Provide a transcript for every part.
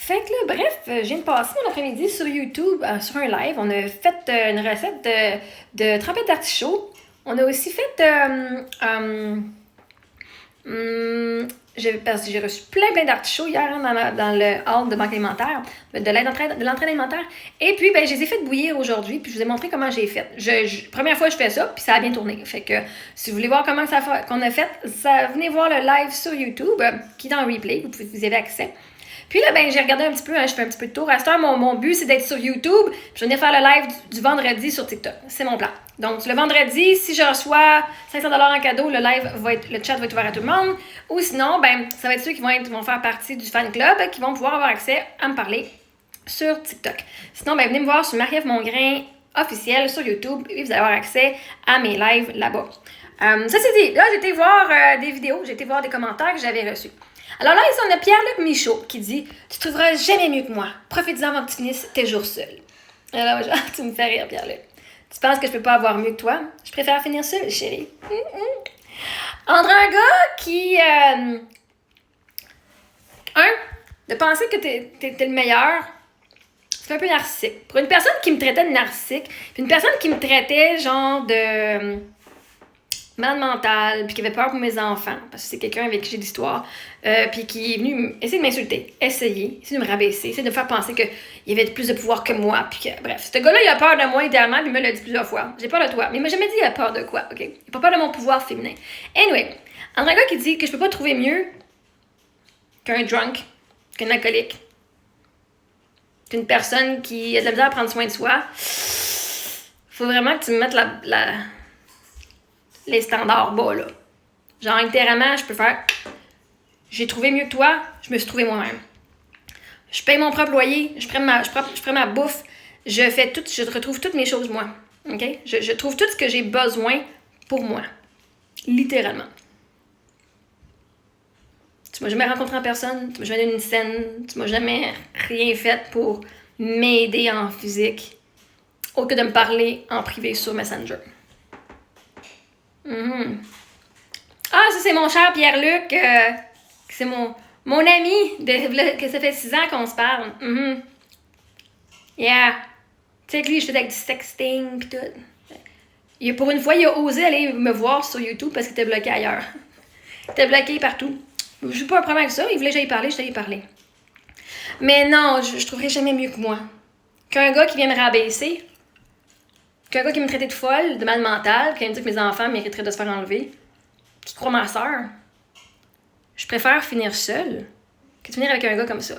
Fait que là, bref, je viens de passer mon après-midi sur YouTube, sur un live. On a fait une recette de trempette d'artichaut. On a aussi fait... parce que j'ai reçu plein d'artichauts hier hein, dans le hall de banque alimentaire, de l'entraide alimentaire. Et puis, ben, je les ai fait bouillir aujourd'hui, puis je vous ai montré comment j'ai fait. Première fois que je fais ça, puis ça a bien tourné. Fait que si vous voulez voir comment qu'on a fait, venez voir le live sur YouTube, qui est en replay, vous avez accès. Puis là, ben, j'ai regardé un petit peu, je fais un petit peu de tour. À cette heure, mon but, c'est d'être sur YouTube. Puis je vais venir faire le live du vendredi sur TikTok. C'est mon plan. Donc, le vendredi, si je reçois 500$ en cadeau, le chat va être ouvert à tout le monde. Ou sinon, ben, ça va être ceux qui vont faire partie du fan club, qui vont pouvoir avoir accès à me parler sur TikTok. Sinon, ben, venez me voir sur Marie-Ève Mongrain officiel sur YouTube et vous allez avoir accès à mes lives là-bas. Ça, c'est dit. Là, j'ai été voir des vidéos, j'ai été voir des commentaires que j'avais reçus. Alors là, ici, on a Pierre-Luc Michaud qui dit « Tu trouveras jamais mieux que moi. Profite-en avant que tu finisses tes jours seul. » Alors, genre, tu me fais rire, Pierre-Luc. Tu penses que je peux pas avoir mieux que toi? Je préfère finir seul, chérie. Entre un gars qui... de penser que t'es le meilleur, c'est un peu narcissique. Pour une personne qui me traitait de narcissique, puis une personne qui me traitait genre de... malade mental, puis qui avait peur pour mes enfants, parce que c'est quelqu'un avec qui j'ai d'histoire, puis qui est venu essayer de m'insulter, essayer de me rabaisser, essayer de me faire penser qu'il y avait plus de pouvoir que moi, puis que, bref, ce gars-là, il a peur de moi, idéalement, puis il me l'a dit plusieurs fois. J'ai peur de toi, mais il m'a jamais dit il a peur de quoi, ok? Il a pas peur de mon pouvoir féminin. Anyway, entre un gars qui dit que je peux pas trouver mieux qu'un drunk, qu'un alcoolique, qu'une personne qui a de la misère à prendre soin de soi, faut vraiment que tu me mettes les standards bas, là. Genre, littéralement, je peux faire... J'ai trouvé mieux que toi, je me suis trouvé moi-même. Je paye mon propre loyer, je prends ma bouffe, je retrouve toutes mes choses, moi. OK? Je trouve tout ce que j'ai besoin pour moi. Littéralement. Tu m'as jamais rencontré en personne, tu m'as jamais donné une scène, tu m'as jamais rien fait pour m'aider en physique, autre que de me parler en privé sur Messenger. Ah, ça, c'est mon cher Pierre-Luc. C'est mon ami, que ça fait 6 ans qu'on se parle. Yeah. Tu sais que lui, je faisais avec du sexting pis tout. Pour une fois, il a osé aller me voir sur YouTube parce qu'il était bloqué ailleurs. Il était bloqué partout. Je n'ai pas un problème avec ça. Il voulait que j'aille parler, je t'allais parler. Mais non, je trouverais jamais mieux que moi. Qu'un gars qui vient me rabaisser. Qu'un gars qui me traitait de folle, de mal mental, qui me dit que mes enfants mériteraient de se faire enlever, qui croit ma soeur. Je préfère finir seule que de finir avec un gars comme ça.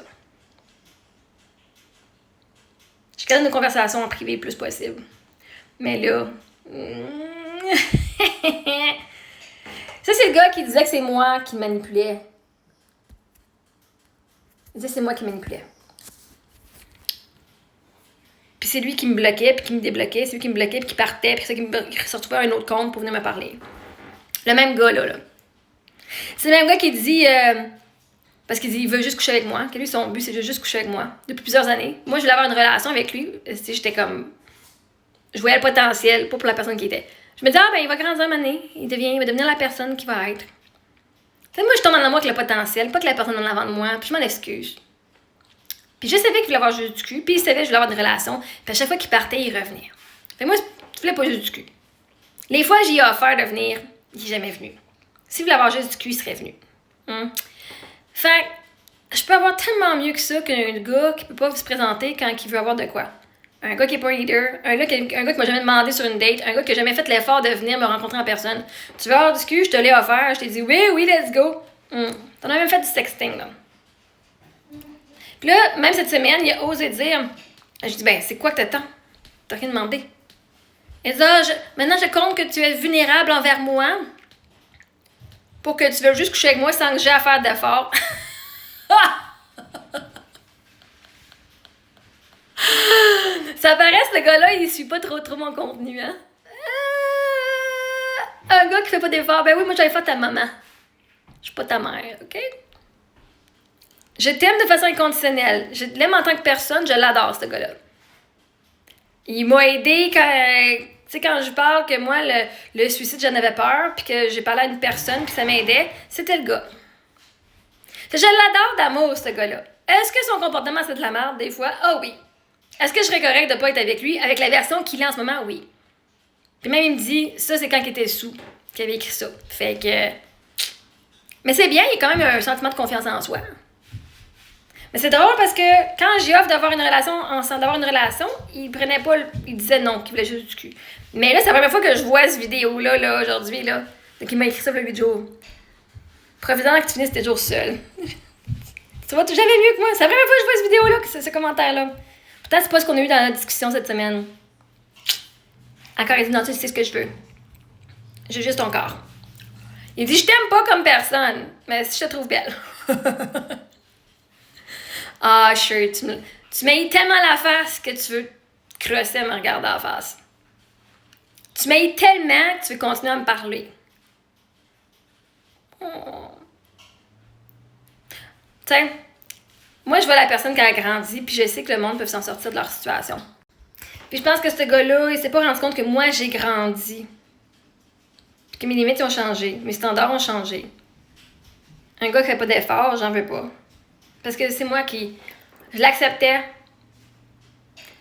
Je garde nos conversations en privé le plus possible. Mais là... Ça, c'est le gars qui disait que c'est moi qui manipulais. Il disait que c'est moi qui manipulais. Puis c'est lui qui me bloquait, puis qui me débloquait. C'est lui qui me bloquait, puis qui partait, puis c'est lui qui se retrouvait un autre compte pour venir me parler. Le même gars, là. C'est le même gars qui dit... parce qu'il dit il veut juste coucher avec moi. Que lui, son but, c'est de juste coucher avec moi. Depuis plusieurs années. Moi, je voulais avoir une relation avec lui. J'étais comme... Je voyais le potentiel, pas pour la personne qui était. Je me disais, il va grandir une année. Il va devenir la personne qu'il va être. Fait moi, je tombe en amour avec le potentiel, pas que la personne en avant de moi, puis je m'en excuse. Puis je savais qu'il voulait avoir juste du cul, puis il savait que je voulais avoir une relation, puis à chaque fois qu'il partait, il revenait. Fait moi, je voulais pas juste du cul. Les fois, j'y ai offert de venir, il est jamais venu. S'il voulait avoir juste du cul, il serait venu. Fait je peux avoir tellement mieux que ça qu'un gars qui peut pas se présenter quand il veut avoir de quoi. Un gars qui est pas leader, un gars qui m'a jamais demandé sur une date, un gars qui a jamais fait l'effort de venir me rencontrer en personne. Tu veux avoir du cul, je te l'ai offert, je t'ai dit oui, let's go. T'en as même fait du sexting, là. Puis là, même cette semaine, il a osé dire, je dis, c'est quoi que t'attends? T'as rien demandé. Il dit, maintenant je compte que tu es vulnérable envers moi pour que tu veuilles juste coucher avec moi sans que j'ai à faire d'efforts. Ça paraît, ce gars-là, il suit pas trop mon contenu, hein? Un gars qui fait pas d'efforts. Ben oui, moi, j'avais fait ta maman. Je suis pas ta mère, OK? Je t'aime de façon inconditionnelle. Je l'aime en tant que personne, je l'adore, ce gars-là. Il m'a aidé quand... Tu sais, quand je parle que moi, le suicide, j'en avais peur, puis que j'ai parlé à une personne, puis ça m'aidait, c'était le gars. Je l'adore d'amour, ce gars-là. Est-ce que son comportement, c'est de la merde, des fois? Ah oui. Est-ce que je serais correct de pas être avec lui? Avec la version qu'il a en ce moment, oui. Puis même, il me dit, ça, c'est quand il était sous, qu'il avait écrit ça. Fait que... Mais c'est bien, il y a quand même un sentiment de confiance en soi. Mais c'est drôle parce que quand j'ai offre d'avoir une relation, il prenait pas... Il disait non, qu'il voulait juste du cul. Mais là, c'est la première fois que je vois cette vidéo-là, là, aujourd'hui, là. Donc, il m'a écrit ça pour le 8 jours. Profitant que tu finisses tes jours seul. Tu vois, jamais mieux que moi. C'est la première fois que je vois cette vidéo-là, ce commentaire-là. Pourtant, c'est pas ce qu'on a eu dans la discussion cette semaine. Encore, il dit, non, tu sais ce que je veux. J'ai juste ton corps. Il dit, je t'aime pas comme personne, mais si je te trouve belle. Ah, sure, tu m'haïs tellement la face que tu veux te crosser à me regarder en face. Tu m'haïs tellement que tu veux continuer à me parler. Oh. Tiens, moi, je vois la personne qui a grandi, puis je sais que le monde peut s'en sortir de leur situation. Puis je pense que ce gars-là, il s'est pas rendu compte que moi, j'ai grandi. Puis que mes limites ont changé, mes standards ont changé. Un gars qui fait pas d'effort, j'en veux pas. Parce que c'est moi qui... Je l'acceptais.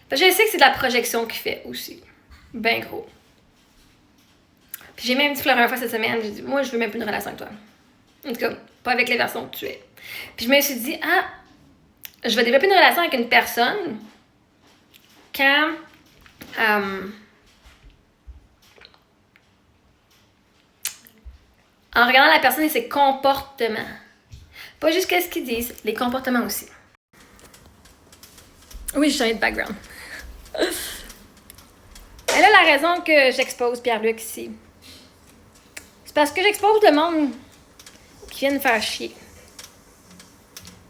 Parce que je sais que c'est de la projection qu'il fait aussi. Ben gros. Puis j'ai même dit Florent une fois cette semaine, j'ai dit, moi, je veux même plus une relation avec toi. En tout cas, pas avec les versions que tu es. Puis je me suis dit, je vais développer une relation avec une personne quand... en regardant la personne et ses comportements. Pas juste ce qu'ils disent, les comportements aussi. Oui, je change de background. Elle a la raison que j'expose Pierre-Luc ici. C'est parce que j'expose le monde qui vient me faire chier.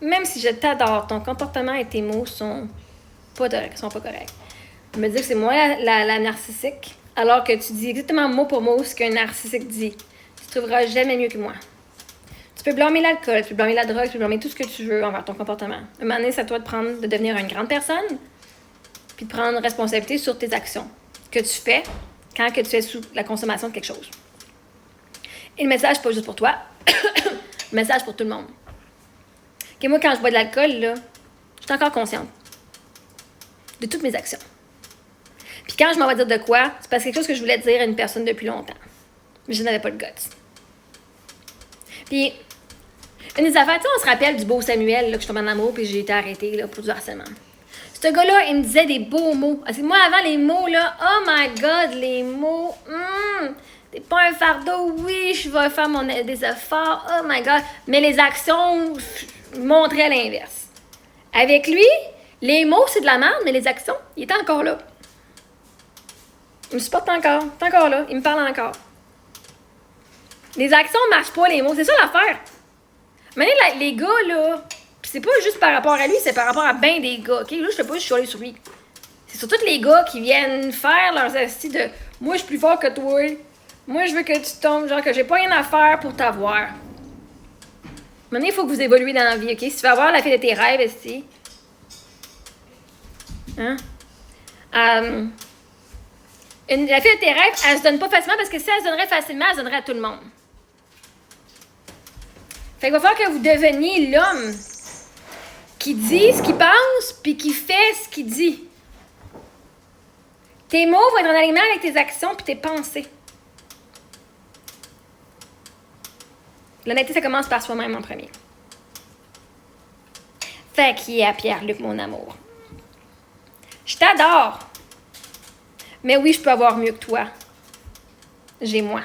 Même si je t'adore, ton comportement et tes mots sont pas corrects. Je me dis que c'est moi la narcissique, alors que tu dis exactement mot pour mot ce qu'un narcissique dit. Tu trouveras jamais mieux que moi. Tu peux blâmer l'alcool, tu peux blâmer la drogue, tu peux blâmer tout ce que tu veux envers ton comportement. Un moment donné, c'est à toi de devenir une grande personne, puis de prendre responsabilité sur tes actions que tu fais quand que tu es sous la consommation de quelque chose. Et le message, pas juste pour toi, le message pour tout le monde. Et moi, quand je bois de l'alcool, là, je suis encore consciente de toutes mes actions. Puis quand je m'en vais dire de quoi, c'est parce que c'est quelque chose que je voulais dire à une personne depuis longtemps. Mais je n'avais pas le guts. Puis, une des affaires, tu sais, on se rappelle du beau Samuel, là, que je tombe en amour, puis j'ai été arrêtée là, pour du harcèlement. Ce gars-là, il me disait des beaux mots. Parce que moi, avant, les mots, là, oh my God, les mots, t'es pas un fardeau, oui, je vais faire des efforts, oh my God. Mais les actions montraient l'inverse. Avec lui, les mots, c'est de la merde, mais les actions, il était encore là. Il me supporte encore, il est encore là, il me parle encore. Les actions ne marchent pas, les mots, c'est ça l'affaire. Mais les gars, là, pis c'est pas juste par rapport à lui, c'est par rapport à ben des gars, ok? Là, je sais pas, je suis allée sur lui. C'est surtout les gars qui viennent faire leurs astuces de « Moi, je suis plus fort que toi. Moi, je veux que tu tombes, genre que j'ai pas rien à faire pour t'avoir. » Maintenant, il faut que vous évoluez dans la vie, ok? Si tu veux avoir la fille de tes rêves, ici. Hein? La fille de tes rêves, elle se donne pas facilement parce que si elle se donnerait facilement, elle se donnerait à tout le monde. Fait qu'il va falloir que vous deveniez l'homme qui dit ce qu'il pense puis qui fait ce qu'il dit. Tes mots vont être en alignement avec tes actions puis tes pensées. L'honnêteté, ça commence par soi-même en premier. Fait qu'il y a Pierre-Luc, mon amour. Je t'adore. Mais oui, je peux avoir mieux que toi. J'ai moi.